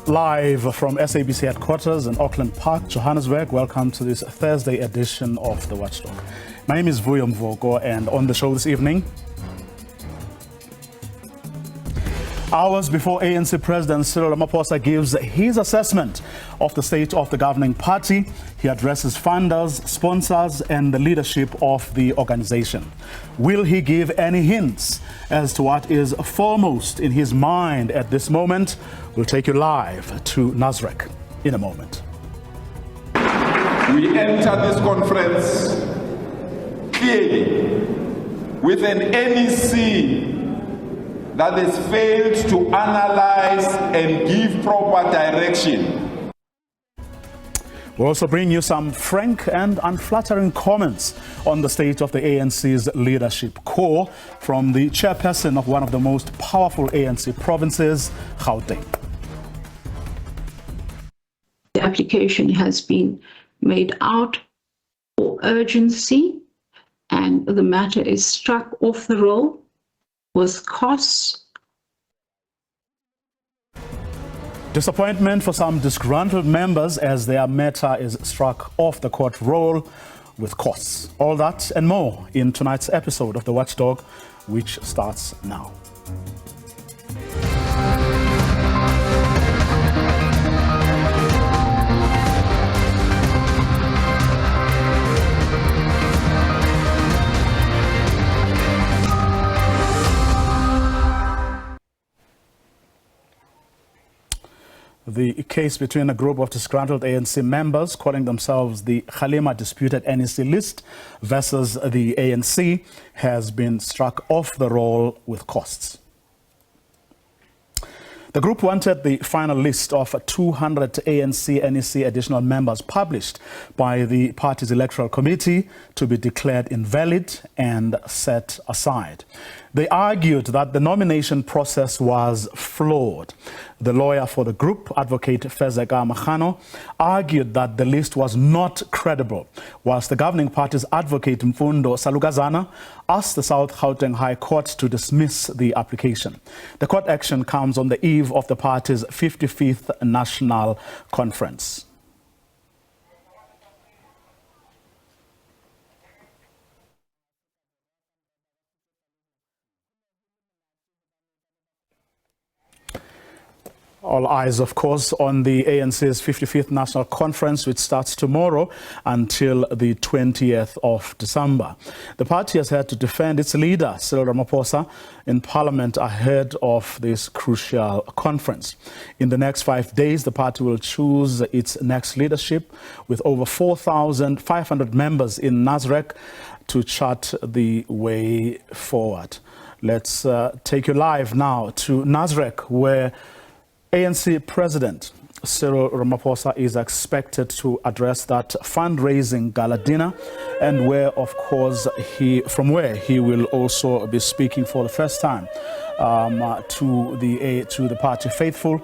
Live from SABC headquarters in Auckland Park, Johannesburg, welcome to this Thursday edition of the Watchdog. My name is Vuyo Mvoko, and on the show this evening, hours before ANC President Cyril Ramaphosa gives his assessment of the state of the governing party, he addresses funders, sponsors, and the leadership of the organization. Will he give any hints as to what is foremost in his mind at this moment? We'll take you live to Nasrec in a moment. We enter this conference clearly with an NEC that has failed to analyze and give proper direction. We'll also bring you some frank and unflattering comments on the state of the ANC's leadership core from the chairperson of one of the most powerful ANC provinces, Gauteng. The application has been made out for urgency, and the matter is struck off the roll with costs. Disappointment for some disgruntled members as their matter is struck off the court roll with costs. All that and more in tonight's episode of The Watchdog, which starts now. The case between a group of disgruntled ANC members calling themselves the Kgalema Disputed NEC List versus the ANC has been struck off the roll with costs. The group wanted the final list of 200 ANC NEC additional members published by the party's electoral committee to be declared invalid and set aside. They argued that the nomination process was flawed. The lawyer for the group, Advocate Fezeka Magano, argued that the list was not credible, whilst the governing party's advocate Mfundo Salukazana asked the South Gauteng High Court to dismiss the application. The court action comes on the eve of the party's 55th National Conference. All eyes, of course, on the ANC's 55th National Conference, which starts tomorrow until the 20th of December. The party has had to defend its leader, Cyril Ramaphosa, in Parliament ahead of this crucial conference. In the next 5 days, the party will choose its next leadership with over 4,500 members in Nasrec to chart the way forward. Let's take you live now to Nasrec, where ANC President Cyril Ramaphosa is expected to address that fundraising gala dinner, and where, of course, from where he will also be speaking for the first time to the party faithful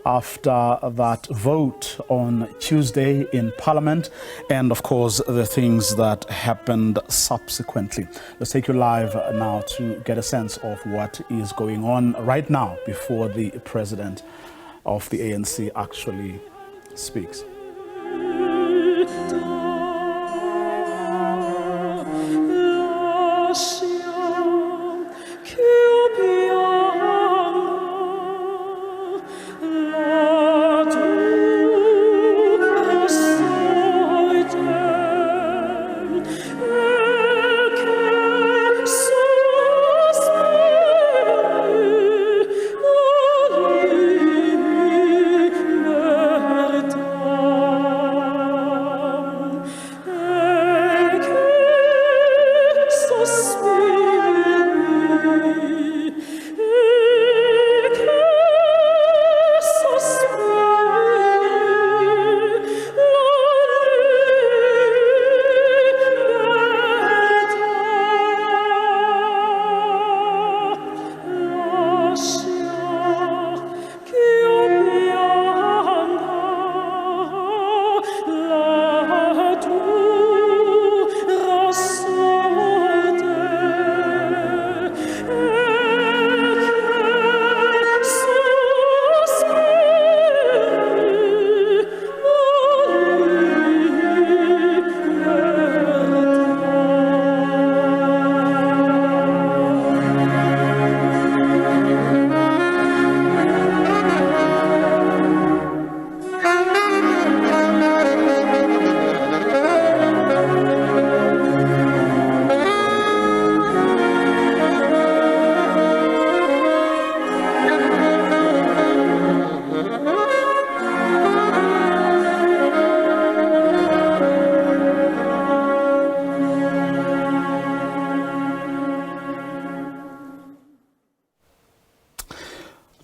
after that vote on Tuesday in Parliament, and of course the things that happened subsequently. Let's take you live now to get a sense of what is going on right now before the president of the ANC actually speaks.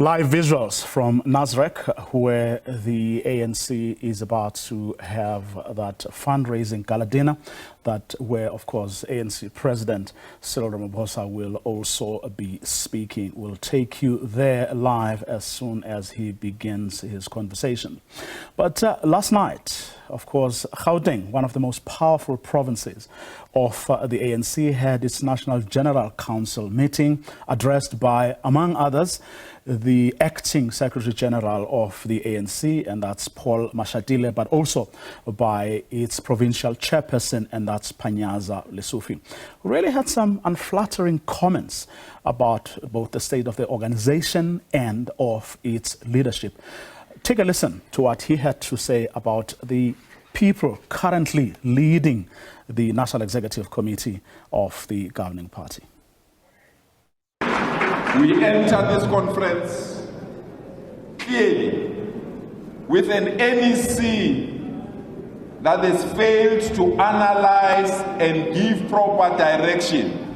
Live visuals from Nasrec, where the ANC is about to have that fundraising gala dinner, where, of course, ANC President Cyril Ramaphosa will also be speaking. We'll take you there live as soon as he begins his conversation. But last night, of course, Gauteng, one of the most powerful provinces of the ANC, had its National General Council meeting, addressed by, among others, the acting Secretary General of the ANC, and that's Paul Mashatile, but also by its provincial chairperson, and that's Panyaza Lesufi, who really had some unflattering comments about both the state of the organization and of its leadership. Take a listen to what he had to say about the people currently leading the National Executive Committee of the governing party. We enter this conference clearly with an NEC that has failed to analyze and give proper direction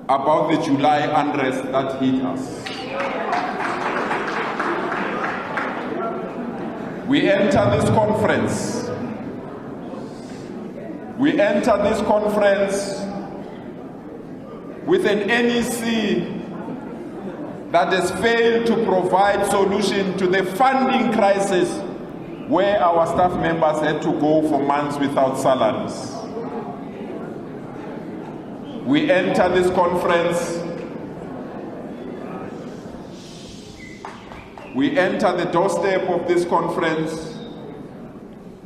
about the July unrest that hit us. We enter this conference with an NEC that has failed to provide solution to the funding crisis where our staff members had to go for months without salaries. We enter this conference, we enter the doorstep of this conference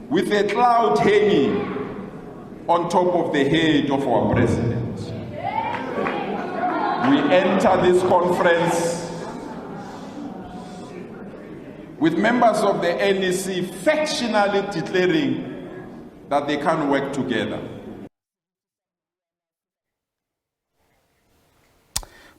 with a cloud hanging on top of the head of our president. We enter this conference with members of the NEC factionally declaring that they can't work together.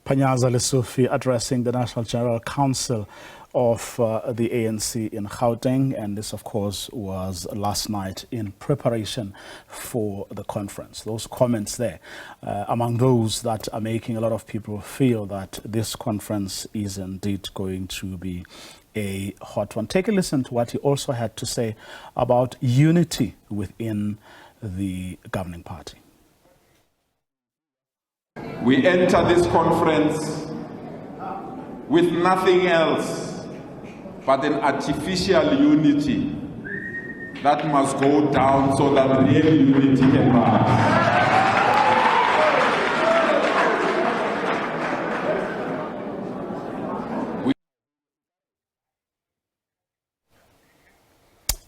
Panyaza Lesufi addressing the National General Council of the ANC in Gauteng, and this, of course, was last night in preparation for the conference. Those comments there, among those that are making a lot of people feel that this conference is indeed going to be a hot one. Take a listen to what he also had to say about unity within the governing party. We enter this conference with nothing else but an artificial unity that must go down so that real unity can rise.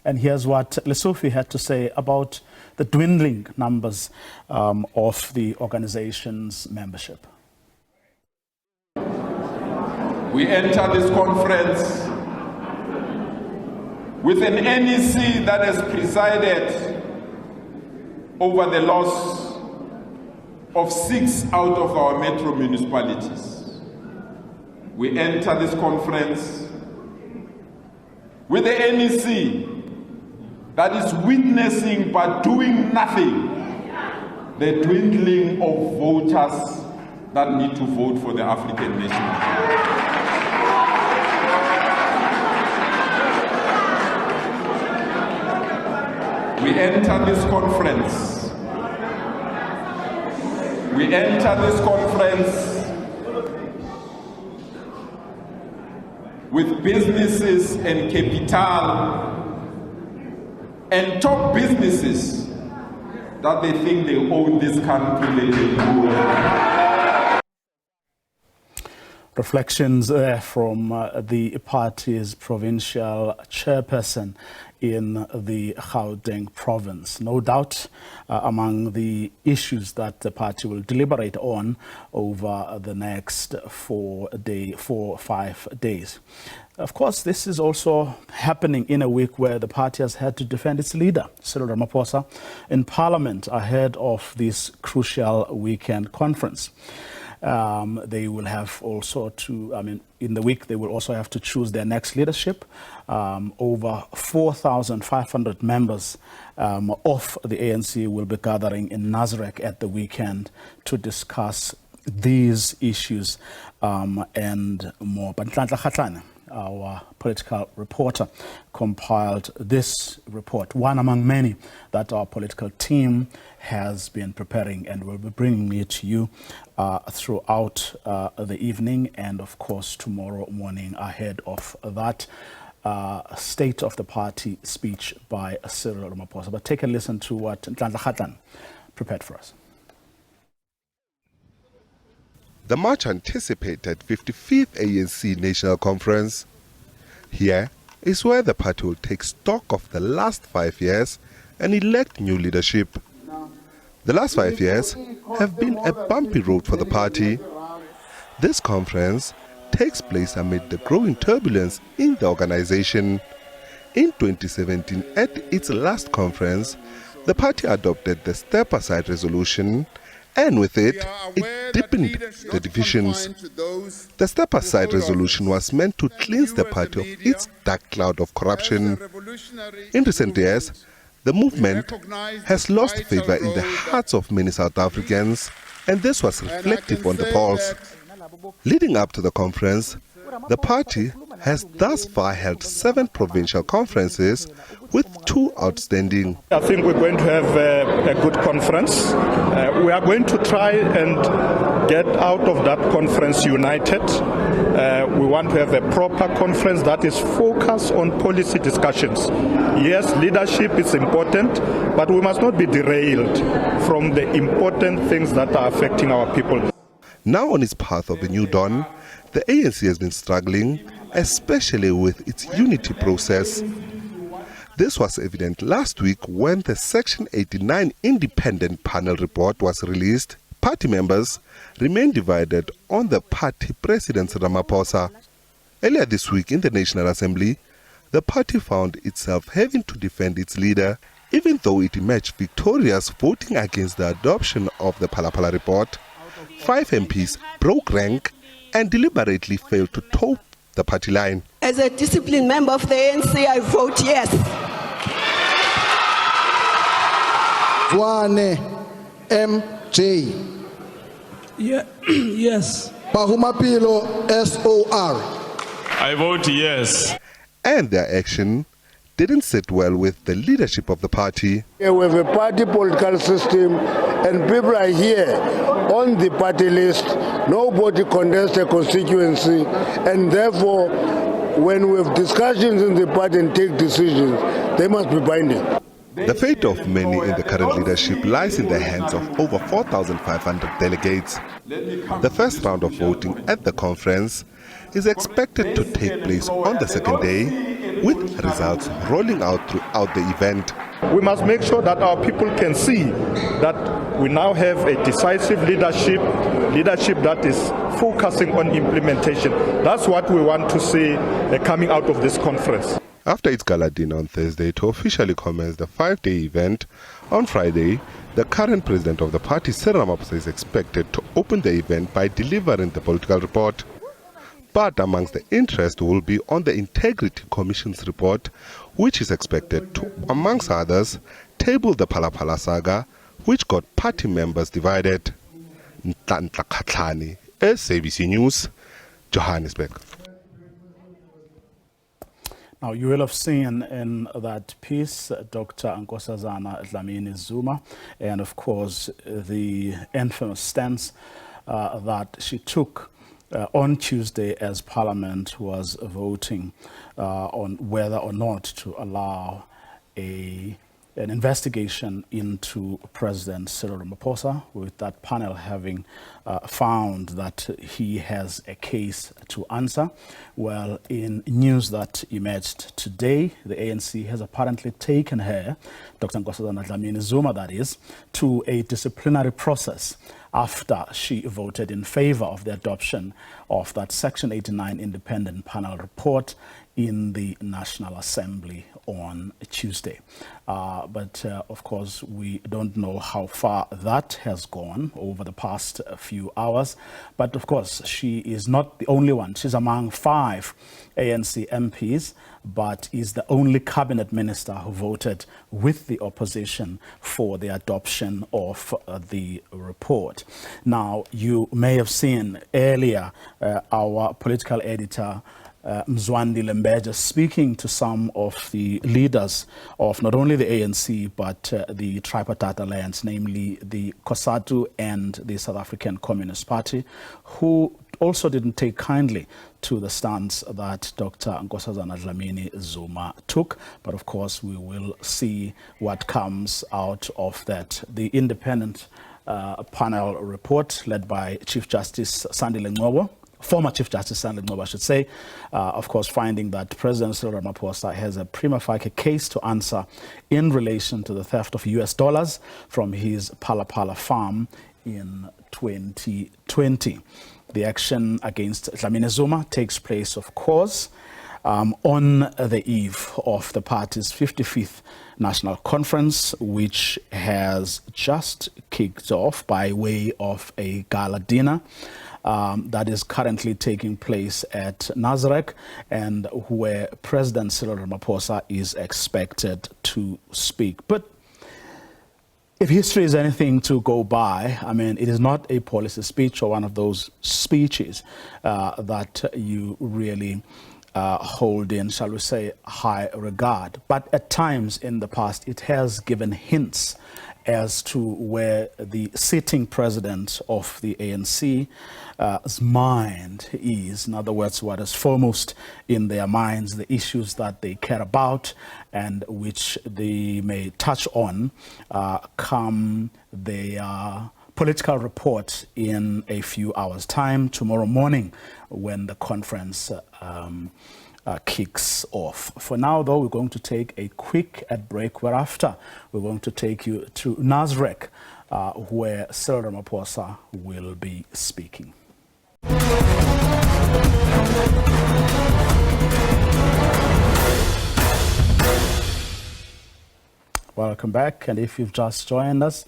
And here's what Lesufi had to say about the dwindling numbers of the organization's membership. We enter this conference with an NEC that has presided over the loss of 6 out of our metro municipalities. We enter this conference with the NEC that is witnessing but doing nothing the dwindling of voters that need to vote for the African nation. We enter this conference with businesses and capital and top businesses that they think they own this country, they can do. Reflections there from the party's provincial chairperson in the Gauteng province. No doubt among the issues that the party will deliberate on over the next 4 or 5 days. Of course, this is also happening in a week where the party has had to defend its leader, Cyril Ramaphosa, in Parliament ahead of this crucial weekend conference. They will have also to, in the week, they will also have to choose their next leadership. Over 4,500 members of the ANC will be gathering in Nasrec at the weekend to discuss these issues and more. But Nhlanhla Kgatlana, our political reporter, compiled this report, one among many that our political team has been preparing, and will be bringing it to you throughout the evening and, of course, tomorrow morning ahead of that State of the Party speech by Cyril Ramaphosa. But take a listen to what Nhlanhla Kgatlana prepared for us. The much anticipated 55th ANC National Conference. Here is where the party will take stock of the last 5 years and elect new leadership. The last 5 years have been a bumpy road for the party. This conference takes place amid the growing turbulence in the organization. In 2017, at its last conference, the party adopted the step-aside resolution, and with it deepened the divisions. The step-aside resolution was meant to cleanse the party of its dark cloud of corruption. In recent years, the movement has lost favor in the hearts of many South Africans, and this was reflective on the polls. Leading up to the conference, the party has thus far held 7 provincial conferences, with 2 outstanding. I think we're going to have a good conference. We are going to try and get out of that conference united. We want to have a proper conference that is focused on policy discussions. Yes, leadership is important, but we must not be derailed from the important things that are affecting our people. Now on its path of a new dawn, the ANC has been struggling, especially with its unity process. This was evident last week when the Section 89 independent panel report was released. Party members remain divided on the party president Ramaphosa. Earlier this week in the National Assembly, the party found itself having to defend its leader, even though it emerged victorious voting against the adoption of the Phala report. 5 MPs broke rank and deliberately failed to toe the party line. As a disciplined member of the ANC, I vote yes. MJ. Yeah, yes. Pahumapilo SOR. I vote yes. And their action didn't sit well with the leadership of the party. We have a party political system and people are here on the party list. Nobody contests a constituency, and therefore when we have discussions in the party and take decisions, they must be binding. The fate of many in the current leadership lies in the hands of over 4,500 delegates. The first round of voting at the conference is expected to take place on the second day, with results rolling out throughout the event. We must make sure that our people can see that we now have a decisive leadership that is focusing on implementation. That's what we want to see coming out of this conference. After its gala dinner on Thursday to officially commence the 5-day event, on Friday, the current president of the party, Cyril Ramaphosa, is expected to open the event by delivering the political report. But amongst the interest will be on the Integrity Commission's report, which is expected to, amongst others, table the Phala saga, which got party members divided. Nhlanhla Kgatlana, SABC News, Johannesburg. Now, you will have seen in that piece Dr. Nkosazana Dlamini Zuma, and of course the infamous stance that she took on Tuesday as Parliament was voting on whether or not to allow an investigation into President Cyril Ramaphosa, with that panel having found that he has a case to answer. Well, in news that emerged today, the ANC has apparently taken her, Dr. Nkosazana Dlamini Zuma that is, to a disciplinary process after she voted in favor of the adoption of that Section 89 independent panel report in the National Assembly on Tuesday. But of course, we don't know how far that has gone over the past few hours. But of course, she is not the only one. She's among 5 ANC MPs, but is the only cabinet minister who voted with the opposition for the adoption of the report. Now, you may have seen earlier our political editor, Mzwandi Lembeja, speaking to some of the leaders of not only the ANC but the Tripartite Alliance, namely the COSATU and the South African Communist Party, who also didn't take kindly to the stance that Dr. Nkosazana Dlamini Zuma took. But of course, we will see what comes out of that. The independent panel report led by Chief Justice Sandile Ngcobo, former Chief Justice Sandile Ngcobo, I should say, of course, finding that President Cyril Ramaphosa has a prima facie case to answer in relation to the theft of US dollars from his Phala Phala farm in 2020. The action against Dlamini Zuma takes place, of course, on the eve of the party's 55th National Conference, which has just kicked off by way of a gala dinner that is currently taking place at Nasrec, and where President Cyril Ramaphosa is expected to speak. But if history is anything to go by, I mean, it is not a policy speech or one of those speeches that you really hold in, shall we say, high regard. But at times in the past, it has given hints as to where the sitting president of the ANC's mind is. In other words, what is foremost in their minds, the issues that they care about and which they may touch on come their political report in a few hours' time, tomorrow morning, when the conference kicks off. For now, though, we're going to take a quick ad break, whereafter we're going to take you to Nasrec, where Cyril Ramaphosa will be speaking. Welcome back, and if you've just joined us,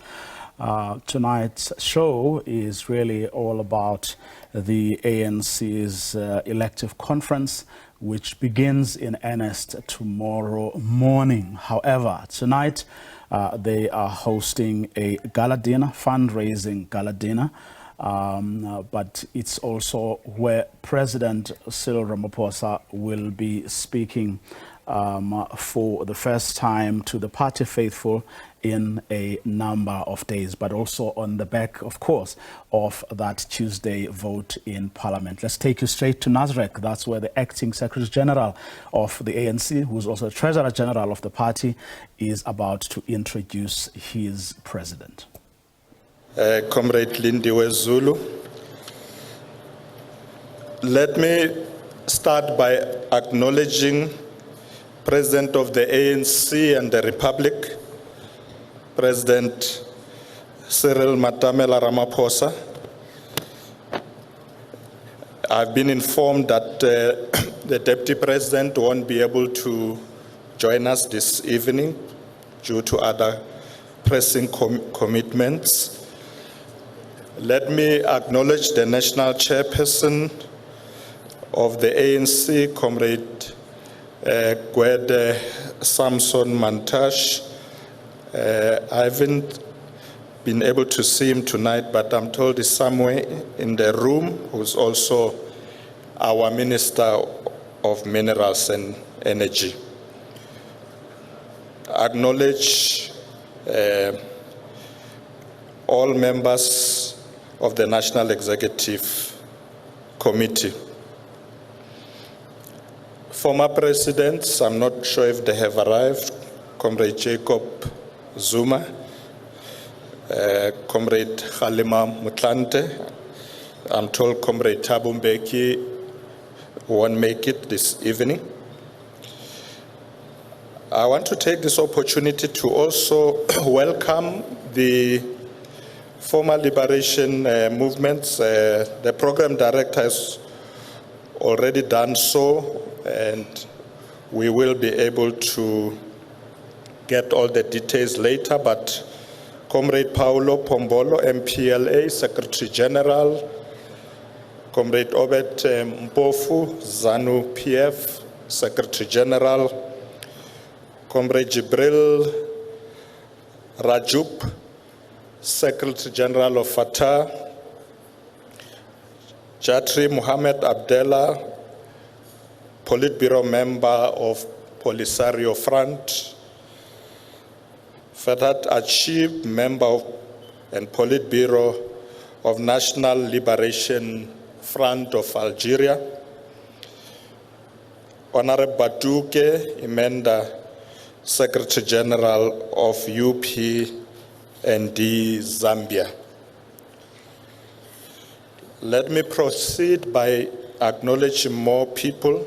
tonight's show is really all about the ANC's elective conference, which begins in earnest tomorrow morning. However, tonight they are hosting a gala dinner, fundraising gala dinner, but it's also where President Cyril Ramaphosa will be speaking for the first time to the party faithful in a number of days, but also on the back, of course, of that Tuesday vote in Parliament. Let's take you straight to Nasrec. That's where the acting Secretary General of the ANC, who's also the Treasurer General of the party, is about to introduce his president. Comrade Lindiwe Zulu, let me start by acknowledging President of the ANC and the Republic, President Cyril Matamela Ramaphosa. I've been informed that the Deputy President won't be able to join us this evening due to other pressing commitments. Let me acknowledge the National Chairperson of the ANC, Comrade Gwede Samson Mantash. I haven't been able to see him tonight, but I'm told he's somewhere in the room, who's also our Minister of Minerals and Energy. Acknowledge all members of the National Executive Committee. Former presidents, I'm not sure if they have arrived, Comrade Jacob Zuma, Comrade Kgalema Motlanthe. I'm told Comrade Thabo Mbeki won't make it this evening. I want to take this opportunity to also welcome the former liberation movements. The program director has already done so, and we will be able to get all the details later, but Comrade Paulo Pombolo, MPLA, Secretary General, Comrade Obed Mpofu, ZANU PF, Secretary General, Comrade Jibril Rajup, Secretary General of Fatah, Jatri Muhammad Abdallah, Politburo Member of Polisario Front, Ferhat Achib, Member of and Politburo of National Liberation Front of Algeria, Honorable Batuke Imenda, Secretary General of UPND Zambia. Let me proceed by acknowledging more people.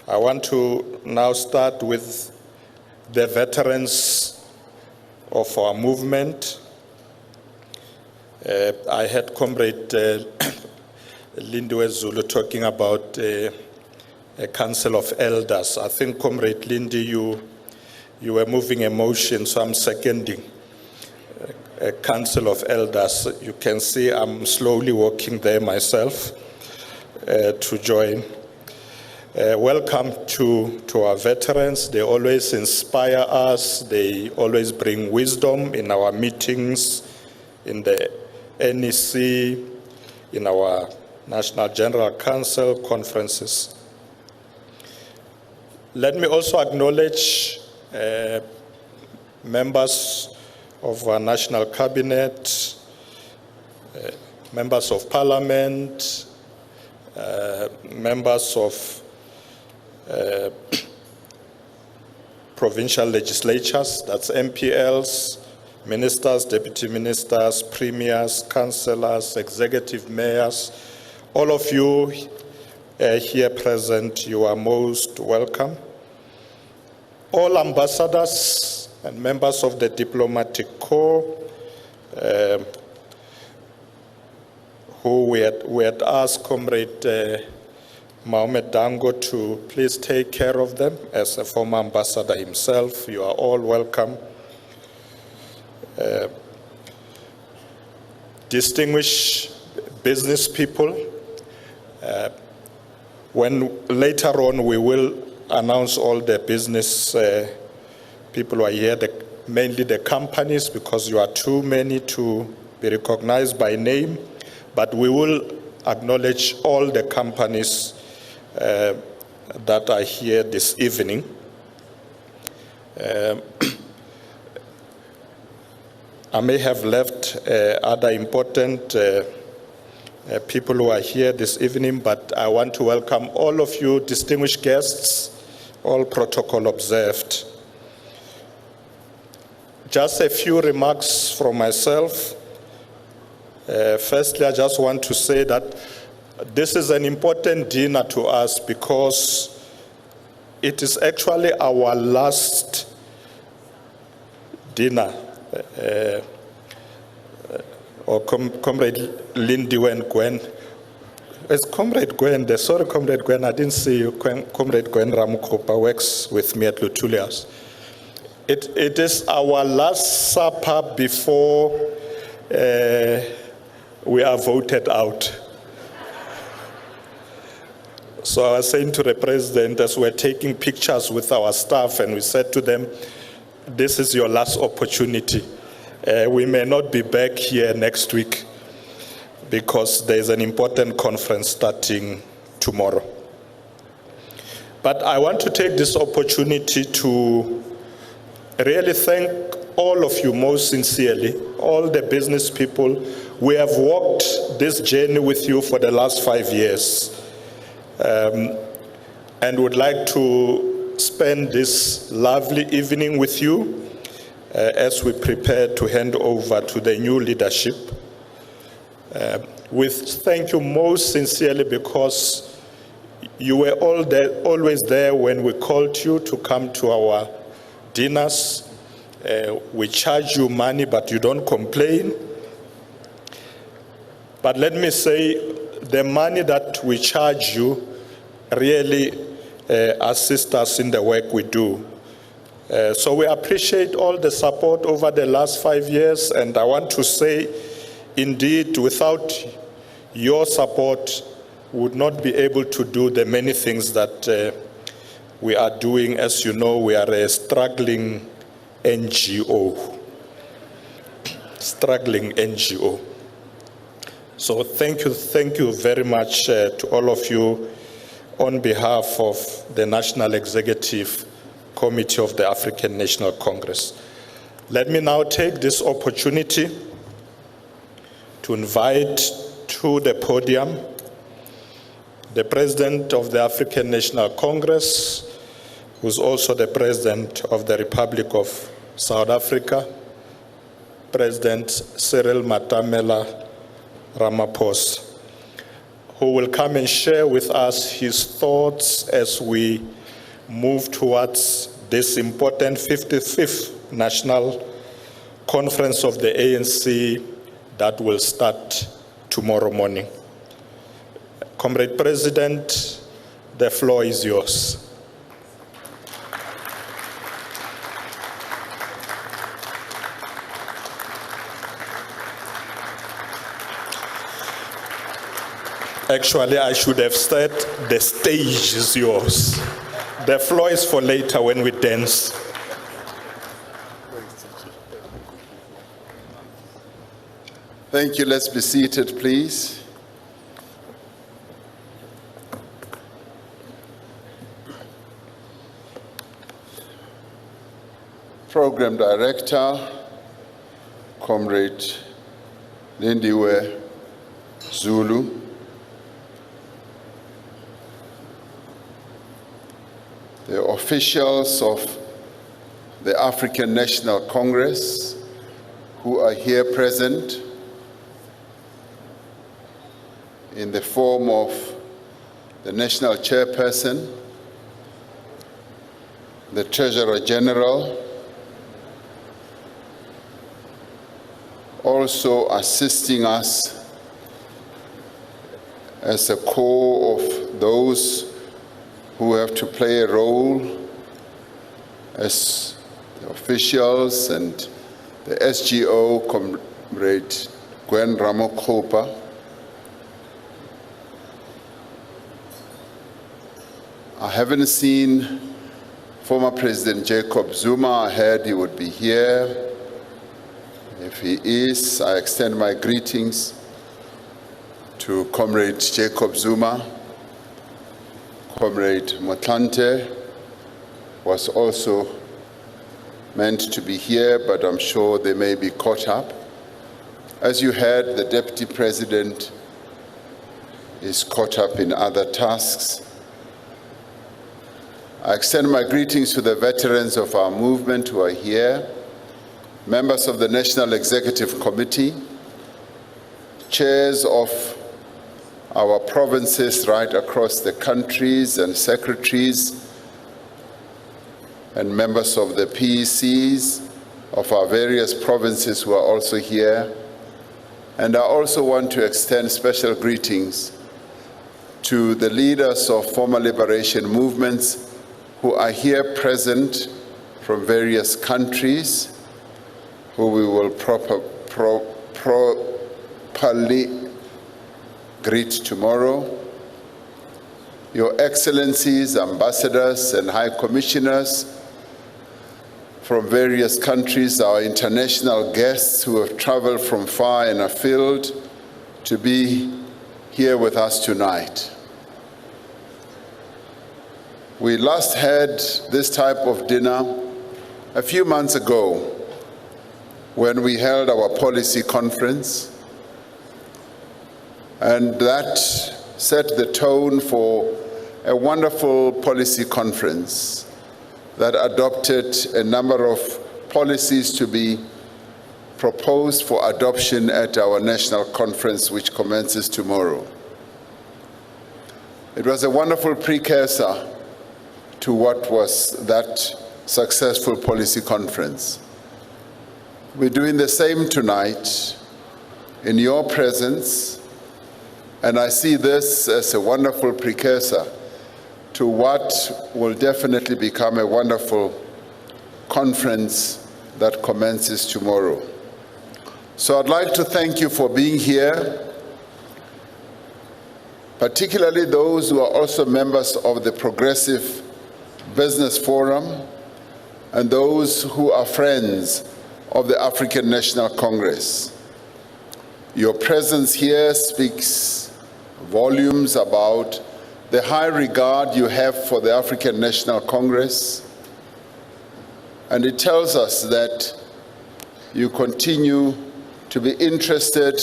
I want to now start with the veterans of our movement. I heard Comrade Lindiwe Zulu talking about a council of elders. I think, Comrade Lindy, you were moving a motion, so I'm seconding a council of elders. You can see I'm slowly walking there myself to join. Welcome to our veterans. They always inspire us. They always bring wisdom in our meetings, in the NEC, in our National General Council conferences. Let me also acknowledge members of our National Cabinet, members of Parliament, members of provincial legislatures, that's MPLs, ministers, deputy ministers, premiers, councillors, executive mayors. All of you here present, you are most welcome. All ambassadors and members of the diplomatic corps who we had asked Comrade Mohamed Dango to please take care of them as a former ambassador himself. You are all welcome. Distinguished business people, when later on we will announce all the business people who are here, mainly the companies, because you are too many to be recognized by name, but we will acknowledge all the companies that are here this evening. I may have left other important people who are here this evening, but I want to welcome all of you, distinguished guests, all protocol observed. Just a few remarks from myself. Firstly, I just want to say that this is an important dinner to us because it is actually our last dinner. Or Comrade Lindiwe and Gwen. It's Comrade Gwen there. Sorry, Comrade Gwen, I didn't see you. Comrade Gwen Ramukopa works with me at Lutulia's. It is our last supper before we are voted out. So I was saying to the President as we're taking pictures with our staff, and we said to them, this is your last opportunity. We may not be back here next week because there's an important conference starting tomorrow. But I want to take this opportunity to really thank all of you most sincerely, all the business people. We have walked this journey with you for the last 5 years, and would like to spend this lovely evening with you as we prepare to hand over to the new leadership. We thank you most sincerely because you were always there when we called you to come to our dinners. We charge you money, but you don't complain. But let me say, the money that we charge you really assist us in the work we do. So we appreciate all the support over the last 5 years, and I want to say, indeed, without your support, we would not be able to do the many things that we are doing. As you know, we are a struggling NGO. Struggling NGO. So thank you very much to all of you on behalf of the National Executive Committee of the African National Congress. Let me now take this opportunity to invite to the podium the President of the African National Congress, who's also the President of the Republic of South Africa, President Cyril Matamela Ramaphosa, who will come and share with us his thoughts as we move towards this important 55th National Conference of the ANC that will start tomorrow morning. Comrade President, the floor is yours. Actually, I should have said the stage is yours. The floor is for later when we dance. Thank you. Let's be seated, please. Program Director, Comrade Lindiwe Zulu, the officials of the African National Congress who are here present in the form of the National Chairperson, the Treasurer General, also assisting us as a core of those who have to play a role as the officials and the SGO, Comrade Gwen Ramokgopa. I haven't seen former President Jacob Zuma. I heard he would be here. If he is, I extend my greetings to Comrade Jacob Zuma. Comrade Motlanthe was also meant to be here, but I'm sure they may be caught up. As you heard, the Deputy President is caught up in other tasks. I extend my greetings to the veterans of our movement who are here, members of the National Executive Committee, chairs of our provinces right across the countries and secretaries, and members of the PECs of our various provinces who are also here. And I also want to extend special greetings to the leaders of former liberation movements who are here present from various countries, who we will properly greet tomorrow. Your Excellencies, ambassadors and high commissioners from various countries, our international guests who have traveled from far and afield to be here with us tonight. We last had this type of dinner a few months ago when we held our policy conference, and that set the tone for a wonderful policy conference that adopted a number of policies to be proposed for adoption at our national conference, which commences tomorrow. It was a wonderful precursor to what was that successful policy conference. We're doing the same tonight in your presence, and I see this as a wonderful precursor to what will definitely become a wonderful conference that commences tomorrow. So I'd like to thank you for being here, particularly those who are also members of the Progressive Business Forum and those who are friends of the African National Congress. Your presence here speaks volumes about the high regard you have for the African National Congress, and it tells us that you continue to be interested,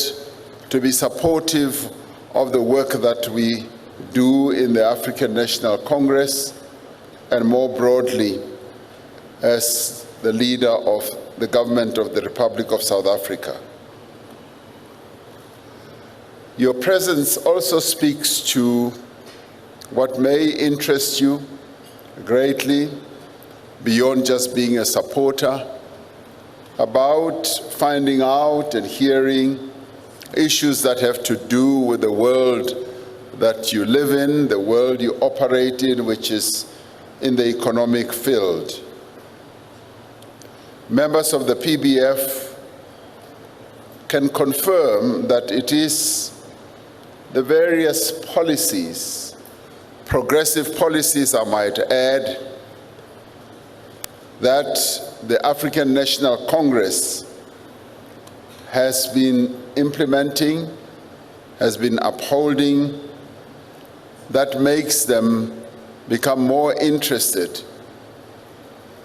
to be supportive of the work that we do in the African National Congress, and more broadly, as the leader of the government of the Republic of South Africa. Your presence also speaks to what may interest you greatly, beyond just being a supporter, about finding out and hearing issues that have to do with the world that you live in, the world you operate in, which is in the economic field. Members of the PBF can confirm that it is the various policies, progressive policies I might add, that the African National Congress has been implementing, has been upholding, that makes them become more interested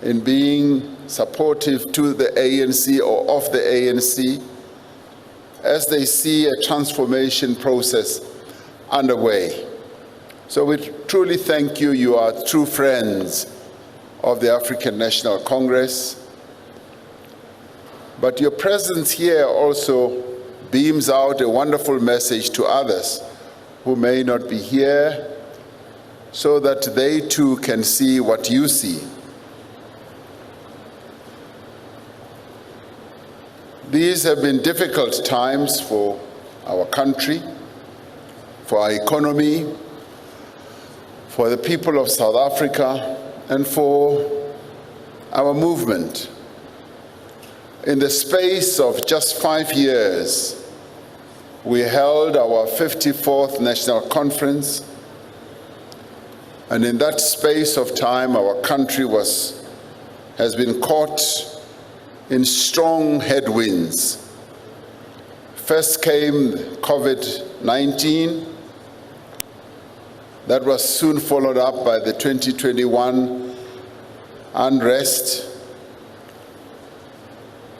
in being supportive to the ANC or of the ANC as they see a transformation process underway. So we truly thank you. You are true friends of the African National Congress. But your presence here also beams out a wonderful message to others who may not be here, so that they too can see what you see. These have been difficult times for our country, for our economy, for the people of South Africa, and for our movement. In the space of just 5 years, we held our 54th National Conference, and in that space of time, our country has been caught in strong headwinds. First came COVID-19. That was soon followed up by the 2021 unrest,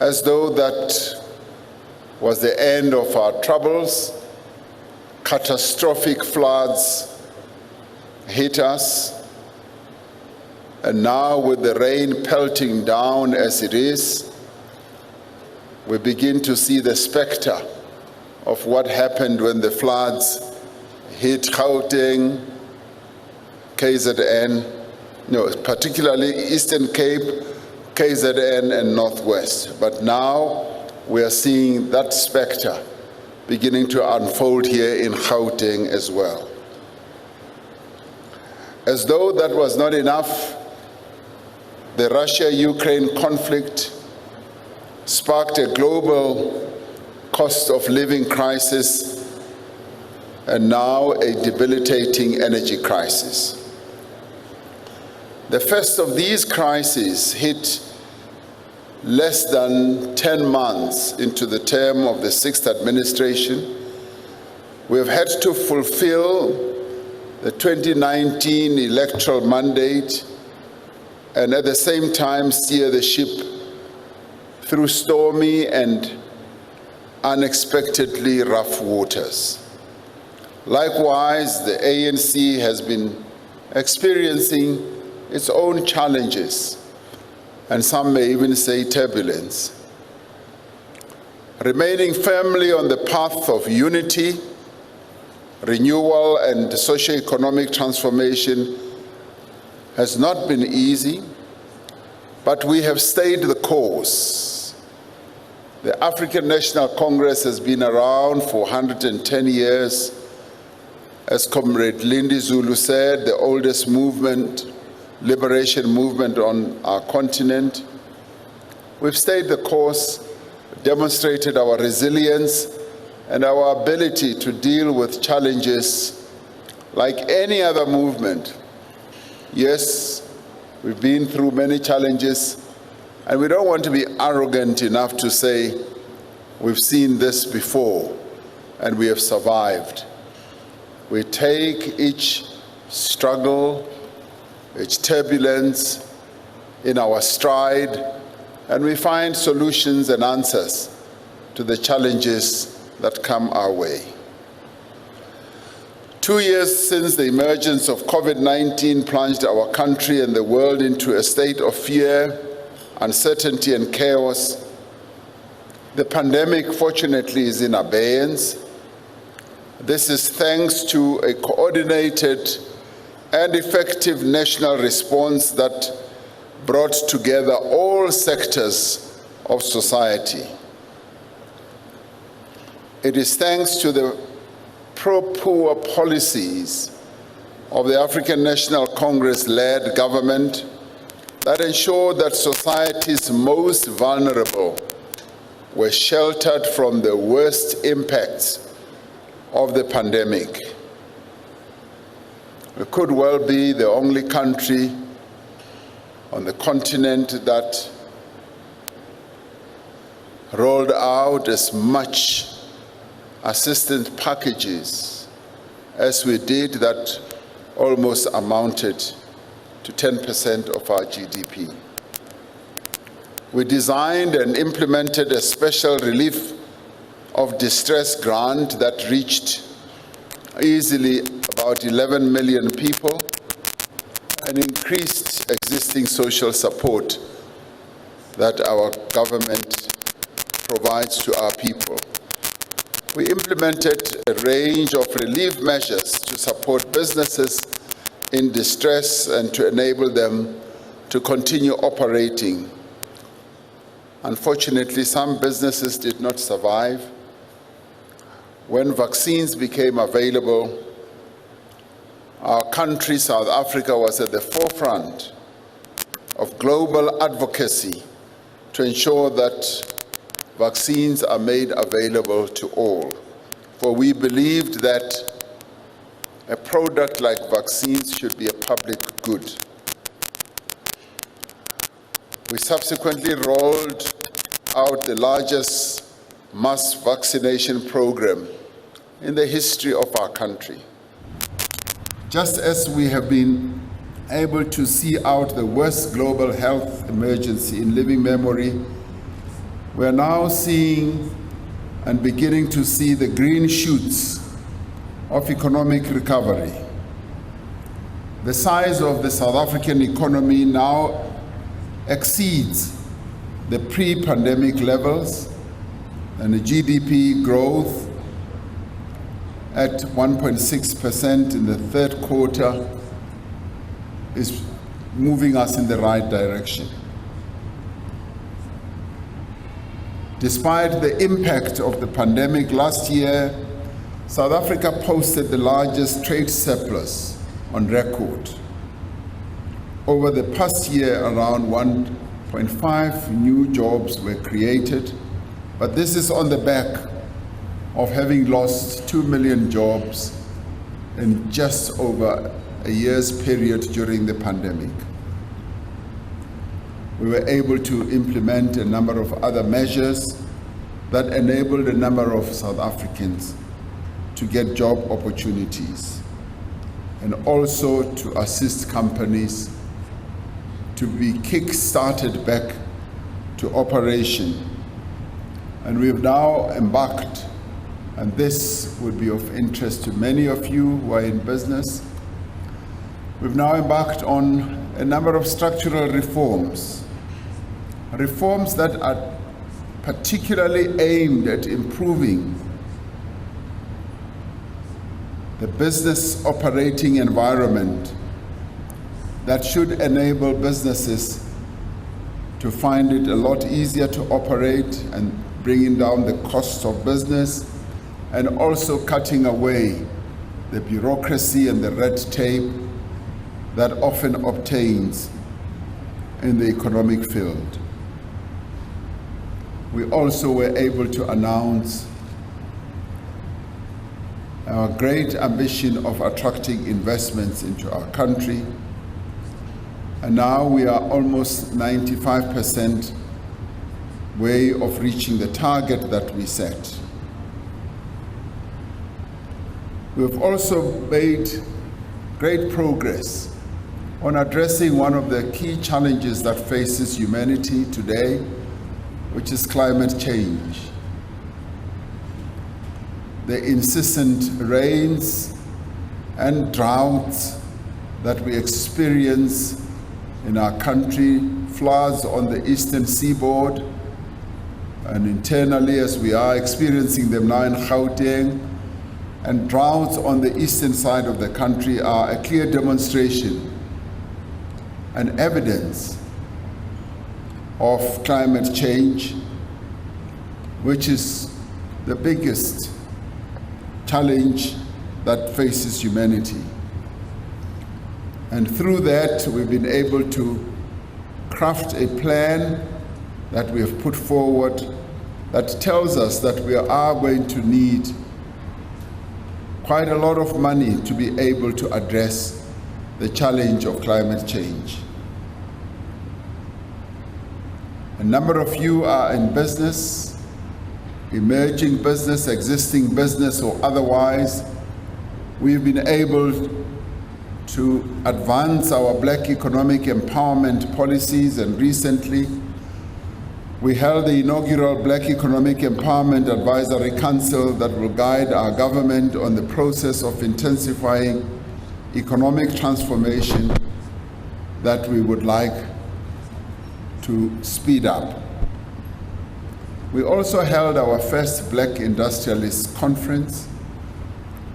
as though that was the end of our troubles. Catastrophic floods hit us, and now with the rain pelting down as it is, we begin to see the specter of what happened when the floods hit Gauteng, KZN, particularly Eastern Cape, KZN, and Northwest. But now we are seeing that specter beginning to unfold here in Gauteng as well. As though that was not enough, the Russia-Ukraine conflict sparked a global cost of living crisis and now a debilitating energy crisis. The first of these crises hit less than 10 months into the term of the 6th administration. We have had to fulfill the 2019 electoral mandate and at the same time steer the ship through stormy and unexpectedly rough waters. Likewise, the ANC has been experiencing its own challenges, and some may even say turbulence. Remaining firmly on the path of unity, renewal, and socio-economic transformation has not been easy, but we have stayed the course. The African National Congress has been around for 110 years, as Comrade Lindy Zulu said, the oldest movement, liberation movement on our continent. We've stayed the course, demonstrated our resilience and our ability to deal with challenges like any other movement. Yes, we've been through many challenges, and we don't want to be arrogant enough to say we've seen this before and we have survived. We take each struggle, each turbulence in our stride, and we find solutions and answers to the challenges that come our way. 2 years since the emergence of COVID-19 plunged our country and the world into a state of fear, uncertainty, and chaos, the pandemic, fortunately, is in abeyance. This is thanks to a coordinated and effective national response that brought together all sectors of society. It is thanks to the pro-poor policies of the African National Congress-led government that ensured that society's most vulnerable were sheltered from the worst impacts of the pandemic. We could well be the only country on the continent that rolled out as much assistance packages as we did, that almost amounted to 10% of our GDP. We designed and implemented a special relief of distress grant that reached easily about 11 million people and increased existing social support that our government provides to our people. We implemented a range of relief measures to support businesses in distress and to enable them to continue operating. Unfortunately, some businesses did not survive. When vaccines became available, our country, South Africa, was at the forefront of global advocacy to ensure that vaccines are made available to all. For we believed that a product like vaccines should be a public good. We subsequently rolled out the largest mass vaccination program in the history of our country. Just as we have been able to see out the worst global health emergency in living memory, we are now seeing and beginning to see the green shoots of economic recovery. The size of the South African economy now exceeds the pre-pandemic levels, and the GDP growth at 1.6% in the third quarter is moving us in the right direction. Despite the impact of the pandemic last year, South Africa posted the largest trade surplus on record. Over the past year, around 1.5 new jobs were created, but this is on the back of having lost 2 million jobs in just over a year's period during the pandemic. We were able to implement a number of other measures that enabled a number of South Africans to get job opportunities, and also to assist companies to be kick-started back to operation. And we have now embarked, and this would be of interest to many of you who are in business, we've now embarked on a number of structural reforms that are particularly aimed at improving the business operating environment that should enable businesses to find it a lot easier to operate and bringing down the cost of business, and also cutting away the bureaucracy and the red tape that often obtains in the economic field. We also were able to announce our great ambition of attracting investments into our country. And now we are almost 95% way of reaching the target that we set. We've also made great progress on addressing one of the key challenges that faces humanity today, which is climate change. The incessant rains and droughts that we experience in our country, floods on the eastern seaboard, and internally as we are experiencing them now in Gauteng, and droughts on the eastern side of the country are a clear demonstration and evidence of climate change, which is the biggest challenge that faces humanity. And through that, we've been able to craft a plan that we have put forward that tells us that we are going to need quite a lot of money to be able to address the challenge of climate change. A number of you are in business, emerging business, existing business, or otherwise. We've been able to advance our Black economic empowerment policies, and recently we held the inaugural Black Economic Empowerment Advisory Council that will guide our government on the process of intensifying economic transformation that we would like to speed up. We also held our first Black Industrialist Conference.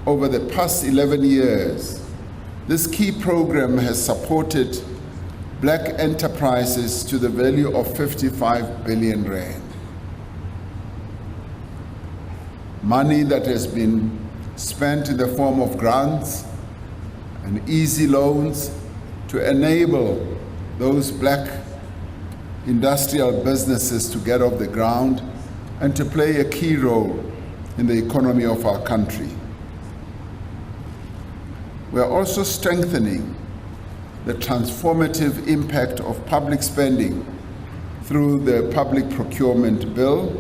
Over the past 11 years, this key program has supported Black enterprises to the value of 55 billion rand. Money that has been spent in the form of grants and easy loans to enable those Black industrial businesses to get off the ground and to play a key role in the economy of our country. We are also strengthening the transformative impact of public spending through the Public Procurement Bill.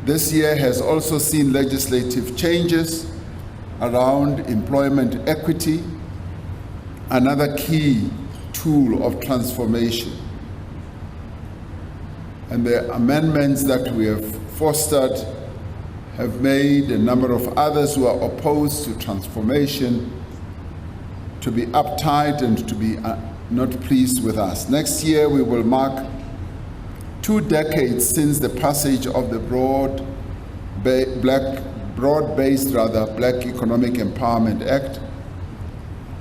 This year has also seen legislative changes around employment equity, another key tool of transformation. And the amendments that we have fostered have made a number of others who are opposed to transformation to be uptight and to be not pleased with us. Next year we will mark 2 decades since the passage of the broad-based Black Economic Empowerment Act.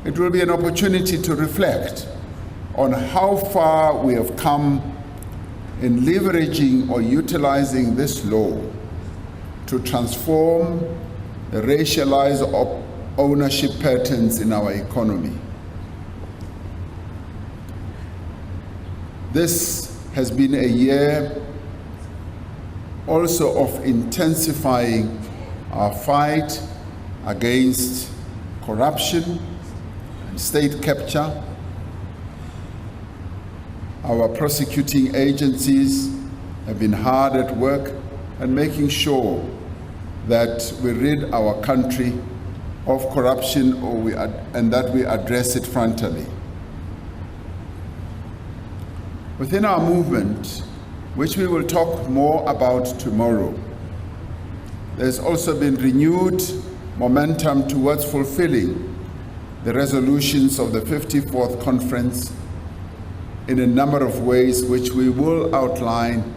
It will be an opportunity to reflect on how far we have come in leveraging or utilizing this law to transform the racialized ownership patterns in our economy. This has been a year also of intensifying our fight against corruption and state capture. Our prosecuting agencies have been hard at work and making sure that we rid our country of corruption and that we address it frontally. Within our movement, which we will talk more about tomorrow, there's also been renewed momentum towards fulfilling the resolutions of the 54th conference in a number of ways, which we will outline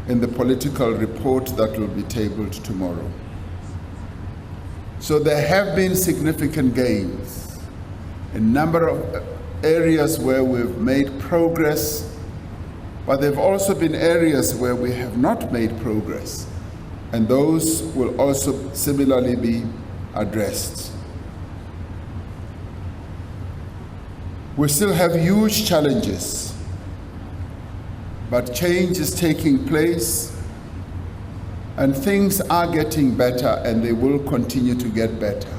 in the political report that will be tabled tomorrow. So there have been significant gains, a number of areas where we've made progress, but there have also been areas where we have not made progress, and those will also similarly be addressed. We still have huge challenges, but change is taking place and things are getting better and they will continue to get better.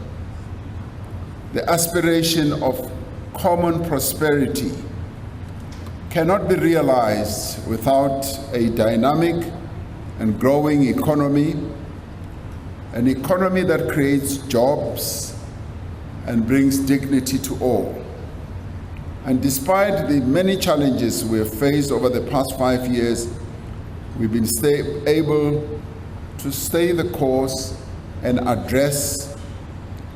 The aspiration of common prosperity cannot be realized without a dynamic and growing economy, an economy that creates jobs and brings dignity to all. And despite the many challenges we have faced over the past 5 years, we've been able to stay the course and address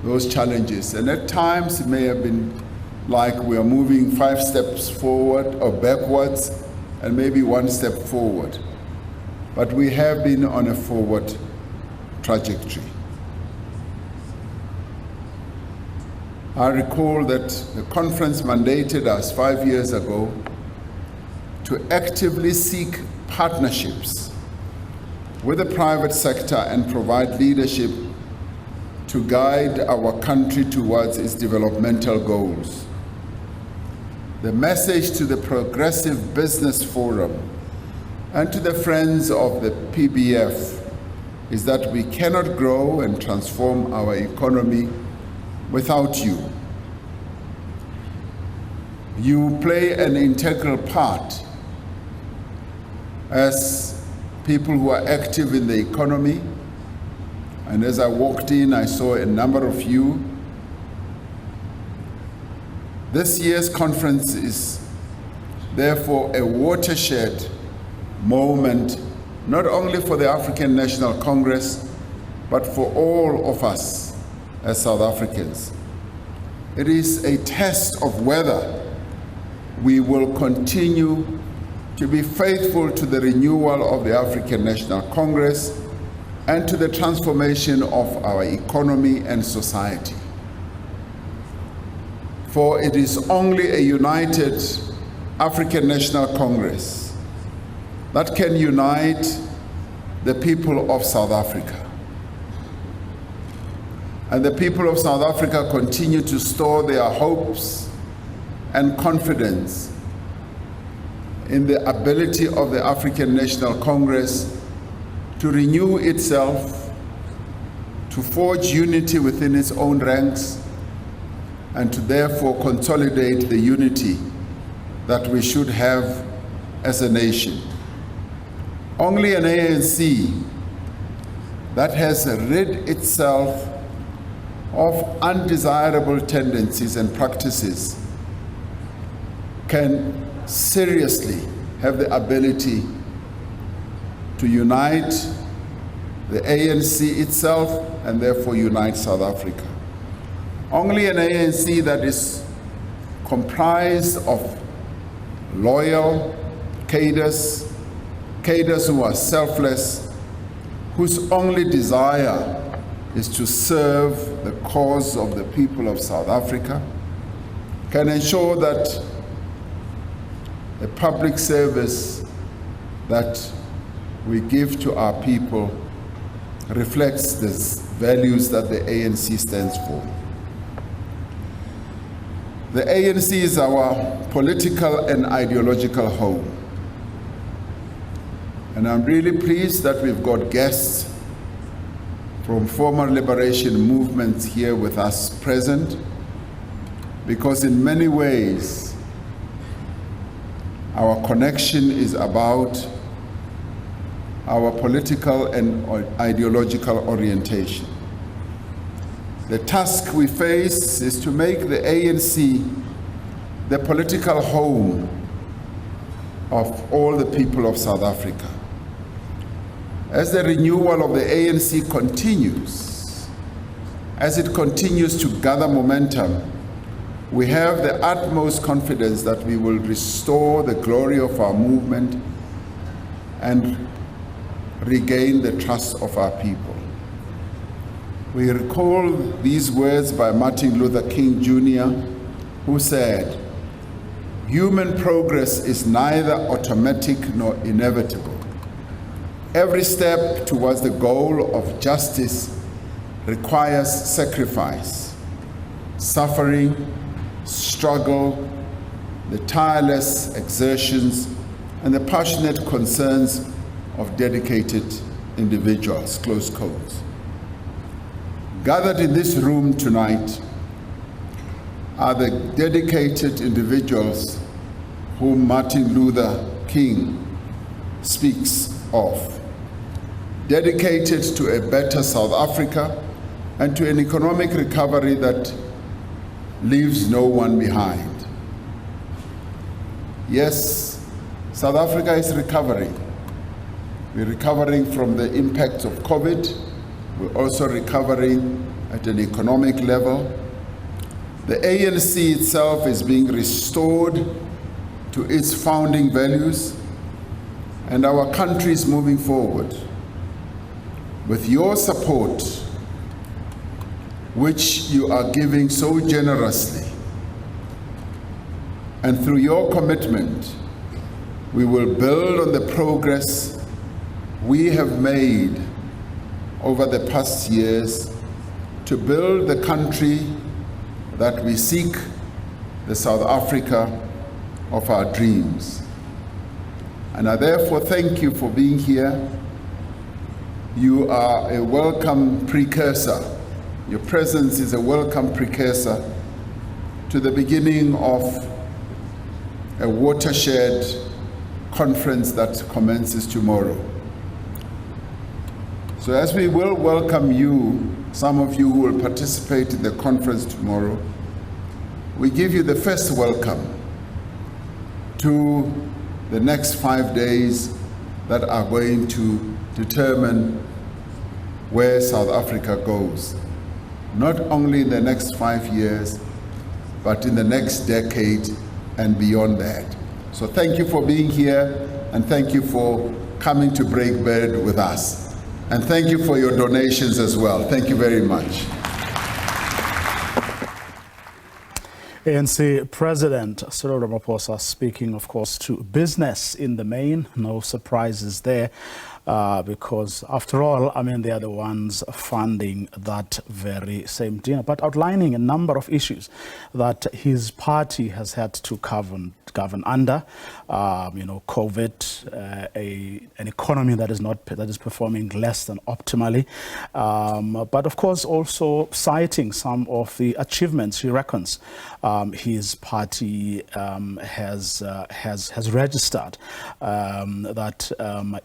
those challenges. And at times it may have been like we are moving 5 steps forward or backwards and maybe 1 step forward. But we have been on a forward trajectory. I recall that the conference mandated us 5 years ago to actively seek partnerships with the private sector and provide leadership to guide our country towards its developmental goals. The message to the Progressive Business Forum and to the friends of the PBF is that we cannot grow and transform our economy without you. You play an integral part as people who are active in the economy. And as I walked in, I saw a number of you. This year's conference is therefore a watershed moment, not only for the African National Congress, but for all of us as South Africans. It is a test of whether we will continue to be faithful to the renewal of the African National Congress and to the transformation of our economy and society. For it is only a united African National Congress that can unite the people of South Africa. And the people of South Africa continue to store their hopes and confidence in the ability of the African National Congress to renew itself, to forge unity within its own ranks, and to therefore consolidate the unity that we should have as a nation. Only an ANC that has rid itself of undesirable tendencies and practices can seriously have the ability to unite the ANC itself and therefore unite South Africa. Only an ANC that is comprised of loyal cadres who are selfless, whose only desire is to serve the cause of the people of South Africa, can ensure that the public service that we give to our people reflects the values that the ANC stands for. The ANC is our political and ideological home. And I'm really pleased that we've got guests from former liberation movements here with us present, because in many ways, our connection is about our political and ideological orientation. The task we face is to make the ANC the political home of all the people of South Africa. As the renewal of the ANC continues, as it continues to gather momentum, we have the utmost confidence that we will restore the glory of our movement and regain the trust of our people. We recall these words by Martin Luther King Jr., who said, "Human progress is neither automatic nor inevitable. Every step towards the goal of justice requires sacrifice, suffering, struggle, the tireless exertions, and the passionate concerns of dedicated individuals, close quotes. Gathered in this room tonight are the dedicated individuals whom Martin Luther King speaks of, dedicated to a better South Africa and to an economic recovery that leaves no one behind. Yes, South Africa is recovering. We're recovering from the impacts of COVID. We're also recovering at an economic level. The ANC itself is being restored to its founding values, and our country is moving forward. With your support, which you are giving so generously, and through your commitment, we will build on the progress we have made over the past years to build the country that we seek, the South Africa of our dreams. And I therefore thank you for being here. You are a welcome precursor. Your presence is a welcome precursor to the beginning of a watershed conference that commences tomorrow. So as we will welcome you, some of you who will participate in the conference tomorrow, we give you the first welcome to the next 5 days that are going to determine where South Africa goes, not only in the next 5 years, but in the next decade and beyond that. So thank you for being here, and thank you for coming to break bread with us. And thank you for your donations as well. Thank you very much. ANC President Cyril Ramaphosa speaking, of course, to business in the main. No surprises there, because after all, I mean, they are the ones funding that very same dinner, but outlining a number of issues that his party has had to govern under, COVID, an economy that is performing less than optimally, but of course also citing some of the achievements he reckons his party has registered, that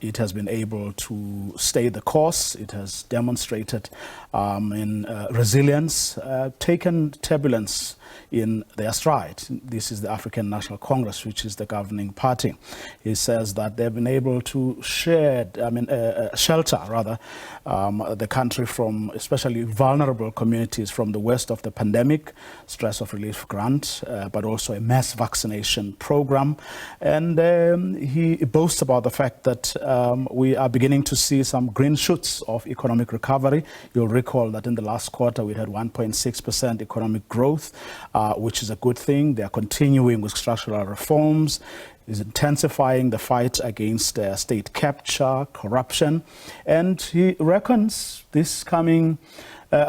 it has been able to stay the course. It has demonstrated in resilience, taken turbulence in their stride. This is the African National Congress, which is the governing party. He says that they've been able to shelter the country from especially vulnerable communities from the worst of the pandemic, stress of relief grant, but also a mass vaccination program. And he boasts about the fact that we are beginning to see some green shoots of economic recovery. You'll recall that in the last quarter we had 1.6% economic growth, which is a good thing. They are continuing with structural reforms, is intensifying the fight against state capture, corruption. And he reckons this coming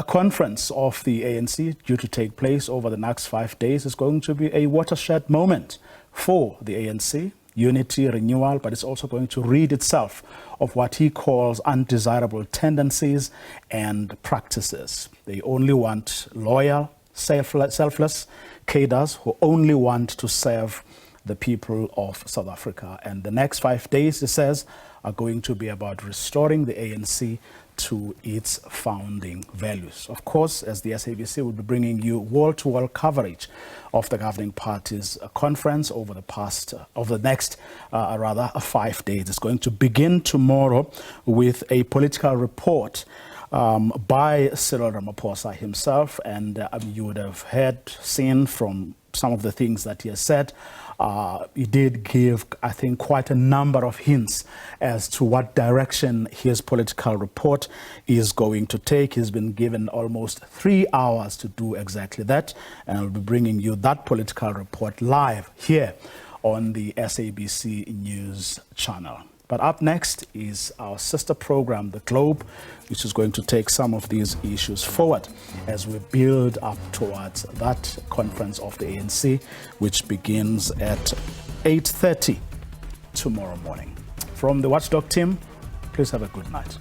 conference of the ANC, due to take place over the next 5 days, is going to be a watershed moment for the ANC. Unity, renewal, but it's also going to rid itself of what he calls undesirable tendencies and practices. They only want loyal, selfless cadres who only want to serve the people of South Africa. And the next 5 days, he says, are going to be about restoring the ANC to its founding values. Of course, as the SABC will be bringing you wall-to-wall coverage of the governing party's conference over the next 5 days. It's going to begin tomorrow with a political report by Cyril Ramaphosa himself, and you would have seen from some of the things that he has said. He did give, I think, quite a number of hints as to what direction his political report is going to take. He's been given almost 3 hours to do exactly that, and I'll be bringing you that political report live here on the SABC News channel. But up next is our sister program, The Globe, which is going to take some of these issues forward as we build up towards that conference of the ANC, which begins at 8:30 tomorrow morning. From the Watchdog team, please have a good night.